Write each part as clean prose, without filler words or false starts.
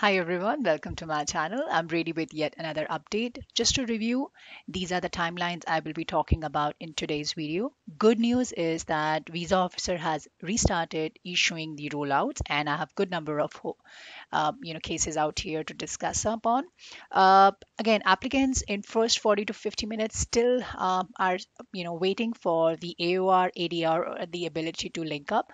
Hi everyone, welcome to my channel. I'm ready with yet another update. Just to review, these are the timelines I will be talking about in today's video. Good news is that visa officer has restarted issuing the rollouts, and I have good number of cases out here to discuss upon. Again, applicants in first 40 to 50 minutes still are waiting for the AOR, ADR, or the ability to link up.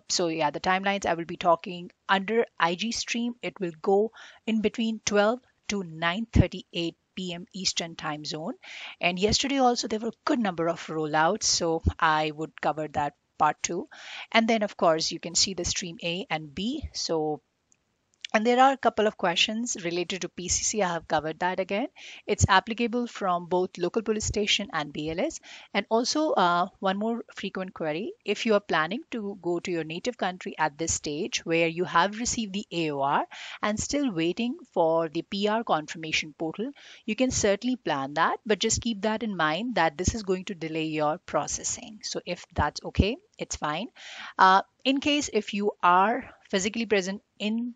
So yeah, the timelines I will be talking under IG stream, it will go in between 12 to 9:38 p.m. Eastern time zone. And yesterday also there were a good number of rollouts, so I would cover that part two. And then of course you can see the stream A and B. And there are a couple of questions related to PCC. I have covered that again. It's applicable from both local police station and BLS. And also one more frequent query. If you are planning to go to your native country at this stage where you have received the AOR and still waiting for the PR confirmation portal, you can certainly plan that, but just keep that in mind that this is going to delay your processing. So if that's okay, it's fine. In case if you are physically present in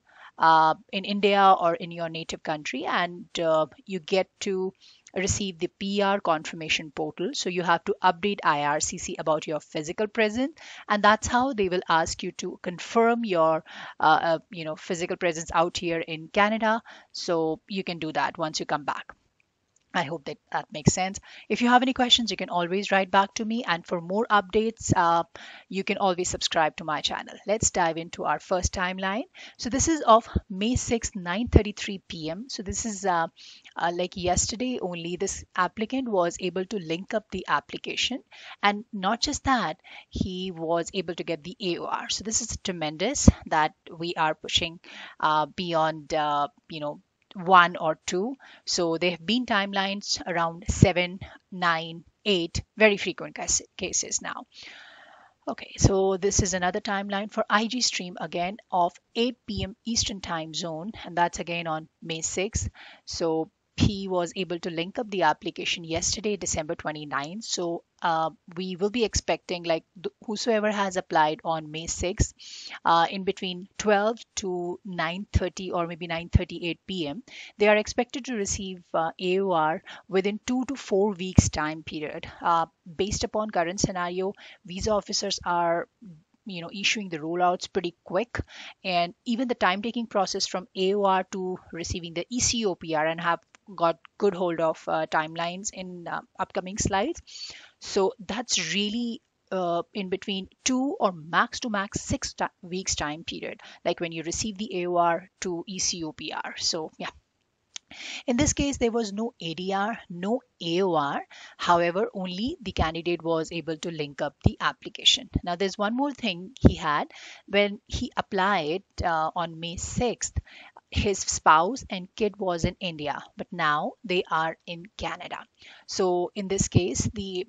India or in your native country, and you get to receive the PR confirmation portal. So you have to update IRCC about your physical presence, and that's how they will ask you to confirm your physical presence out here in Canada. So you can do that once you come back. I hope that that makes sense. If you have any questions, you can always write back to me. And for more updates, you can always subscribe to my channel. Let's dive into our first timeline. So this is of May 6th, 9:33 p.m. So this is like yesterday only. This applicant was able to link up the application. And not just that, he was able to get the AOR. So this is tremendous that we are pushing beyond, one or two. So there have been timelines around 7, 9, 8, very frequent cases now. Okay, so this is another timeline for IG stream again of 8 p.m. Eastern time zone, and that's again on May 6th. So he was able to link up the application yesterday, December 29th. So we will be expecting like whosoever has applied on May 6th in between 12 to 9:30 or maybe 9:38 p.m. They are expected to receive AOR within 2 to 4 weeks time period. Based upon current scenario, visa officers are issuing the rollouts pretty quick, and even the time taking process from AOR to receiving the eCOPR, and have got good hold of timelines in upcoming slides. So that's really in between 2 or max 6 weeks time period, like when you receive the AOR to eCOPR. So yeah, in this case, there was no ADR, no AOR. However, only the candidate was able to link up the application. Now, there's one more thing he had. When he applied on May 6th, his spouse and kid was in India, but now they are in Canada. So in this case, the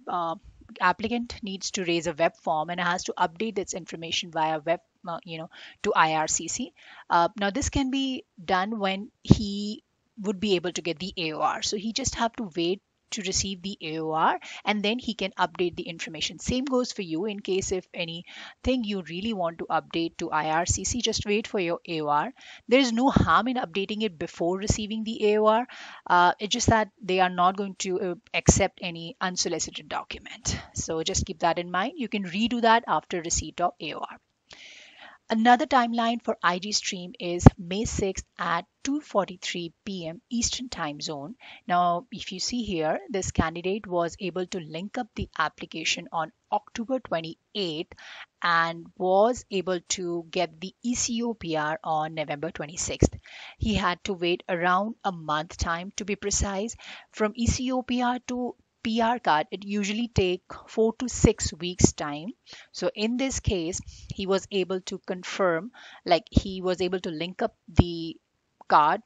applicant needs to raise a web form and has to update its information via web to IRCC. Now this can be done when he would be able to get the AOR. So he just have to wait to receive the AOR, and then he can update the information. Same goes for you. In case if anything you really want to update to IRCC, just wait for your AOR. There is no harm in updating it before receiving the AOR. It's just that they are not going to accept any unsolicited document. So just keep that in mind. You can redo that after receipt of AOR. Another timeline for IG stream is May 6th at 2:43 p.m. Eastern time zone. Now, if you see here, this candidate was able to link up the application on October 28th and was able to get the eCOPR on November 26th. He had to wait around a month time, to be precise. From eCOPR to PR card, it usually take 4 to 6 weeks time. So in this case, he was able to confirm, like he was able to link up the card,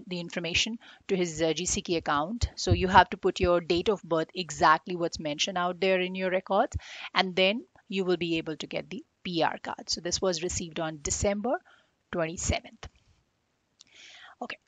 the information to his GCK account. So you have to put your date of birth, exactly what's mentioned out there in your records, and then you will be able to get the PR card. So this was received on December 27th. Okay.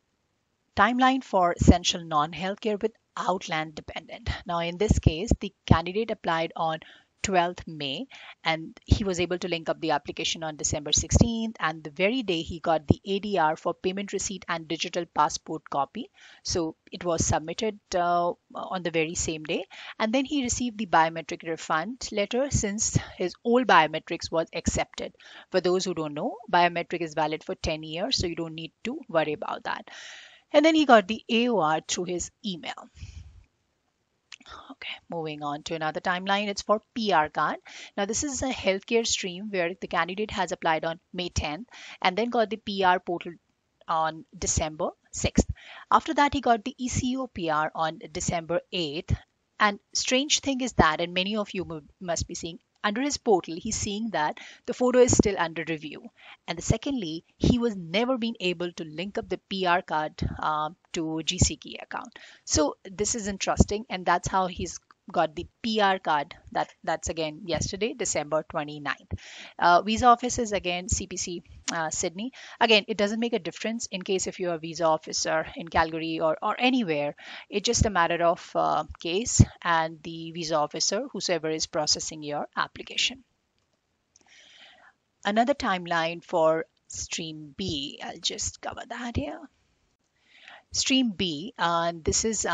Timeline for essential non-healthcare with outland dependent. Now, in this case, the candidate applied on 12th May, and he was able to link up the application on December 16th, and the very day he got the ADR for payment receipt and digital passport copy. So it was submitted on the very same day, and then he received the biometric refund letter since his old biometrics was accepted. For those who don't know, biometric is valid for 10 years, so you don't need to worry about that. And then he got the AOR through his email. Okay, moving on to another timeline. It's for PR card. Now, this is a healthcare stream where the candidate has applied on May 10th and then got the PR portal on December 6th. After that, he got the eCOPR on December 8th. And strange thing is that, and many of you must be seeing, under his portal, he's seeing that the photo is still under review. And secondly, he was never been able to link up the PR card to GCK account. So this is interesting, and that's how he's got the PR card. That's again yesterday, December 29th. Visa offices again, CPC Sydney. Again, it doesn't make a difference in case if you're a visa officer in Calgary or anywhere. It's just a matter of case and the visa officer, whosoever is processing your application. Another timeline for Stream B, I'll just cover that here. Stream B, and this is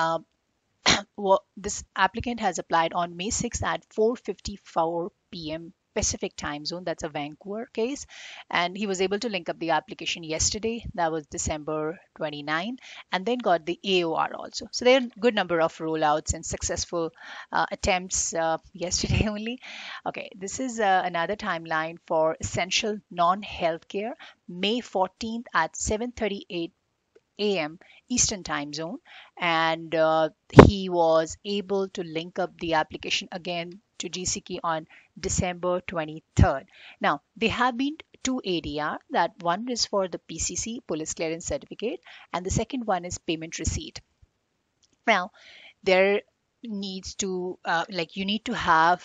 this applicant has applied on May 6th at 4:54 p.m. Pacific time zone. That's a Vancouver case. And he was able to link up the application yesterday. That was December 29, and then got the AOR also. So there are a good number of rollouts and successful attempts yesterday only. Okay, this is another timeline for essential non-healthcare, May 14th at 7:38 a.m. Eastern time zone, and he was able to link up the application again to GCK on December 23rd. Now, there have been two ADR. That one is for the PCC, Police Clearance Certificate, and the second one is payment receipt. Now, there needs to you need to have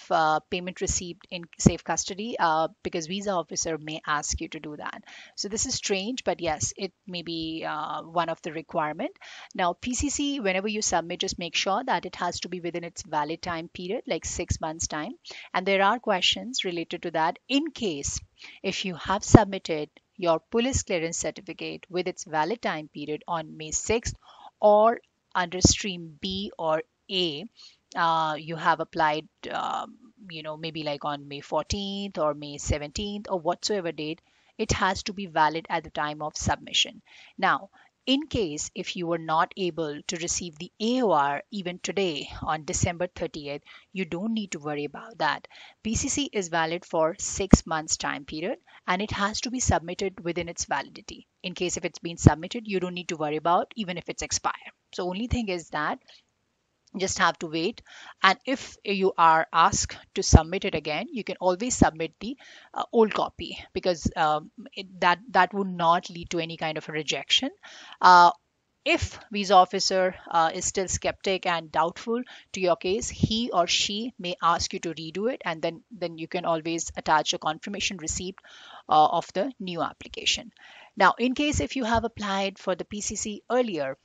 payment receipt in safe custody because visa officer may ask you to do that. So this is strange, but yes, it may be one of the requirement. Now, PCC, whenever you submit, just make sure that it has to be within its valid time period, like 6 months time. And there are questions related to that. In case if you have submitted your police clearance certificate with its valid time period on May 6th or under stream B or A, you have applied, maybe like on May 14th or May 17th or whatsoever date, it has to be valid at the time of submission. Now, in case if you were not able to receive the AOR even today on December 30th, you don't need to worry about that. PCC is valid for 6 months time period and it has to be submitted within its validity. In case if it's been submitted, you don't need to worry about even if it's expired. So only thing is that just have to wait, and if you are asked to submit it again, you can always submit the old copy because that would not lead to any kind of a rejection. If visa officer is still skeptic and doubtful to your case, he or she may ask you to redo it, and then you can always attach a confirmation receipt of the new application. Now, in case if you have applied for the PCC earlier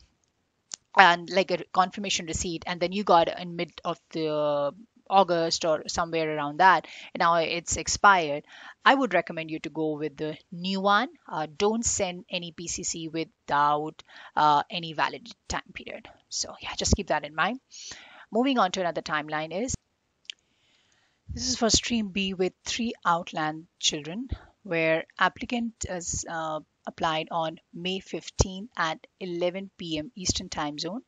and like a confirmation receipt, and then you got in mid of the August or somewhere around that, and now it's expired, I would recommend you to go with the new one. Don't send any PCC without any valid time period. So yeah, just keep that in mind. Moving on to another timeline is this is for stream B with 3 outland children, where applicant is applied on May 15 at 11 p.m. Eastern Time Zone.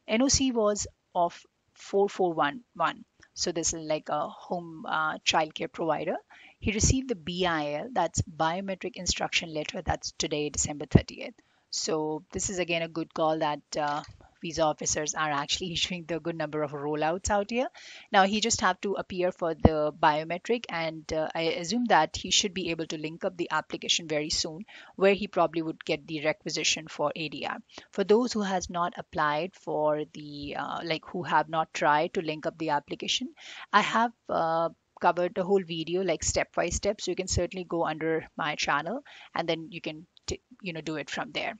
NOC was of 4411. So this is like a home childcare provider. He received the BIL, that's Biometric Instruction Letter, that's today, December 30th. So this is again a good call that visa officers are actually issuing the good number of rollouts out here. Now he just have to appear for the biometric, and I assume that he should be able to link up the application very soon, where he probably would get the requisition for ADR. For those who has not applied for the who have not tried to link up the application, I have covered the whole video like step by step, so you can certainly go under my channel and then you can do it from there.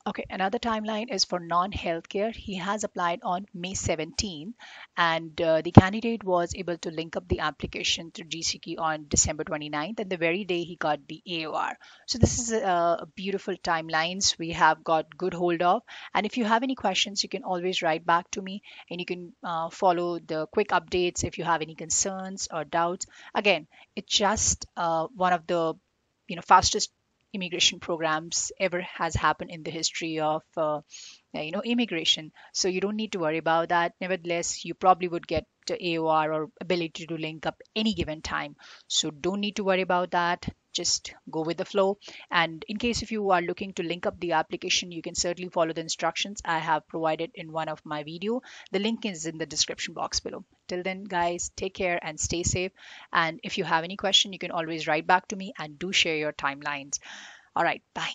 Okay, another timeline is for non-healthcare. He has applied on May 17, and the candidate was able to link up the application through GCK on December 29th, and the very day he got the AOR. So this is a beautiful timelines we have got good hold of. And if you have any questions, you can always write back to me, and you can follow the quick updates if you have any concerns or doubts. Again, it's just one of the fastest immigration programs ever has happened in the history of immigration, so you don't need to worry about that. Nevertheless, you probably would get the AOR or ability to link up any given time, so don't need to worry about that. Just go with the flow. And in case if you are looking to link up the application, you can certainly follow the instructions I have provided in one of my video. The link is in the description box below. Till then, guys, take care and stay safe. And if you have any question, you can always write back to me and do share your timelines. All right, bye.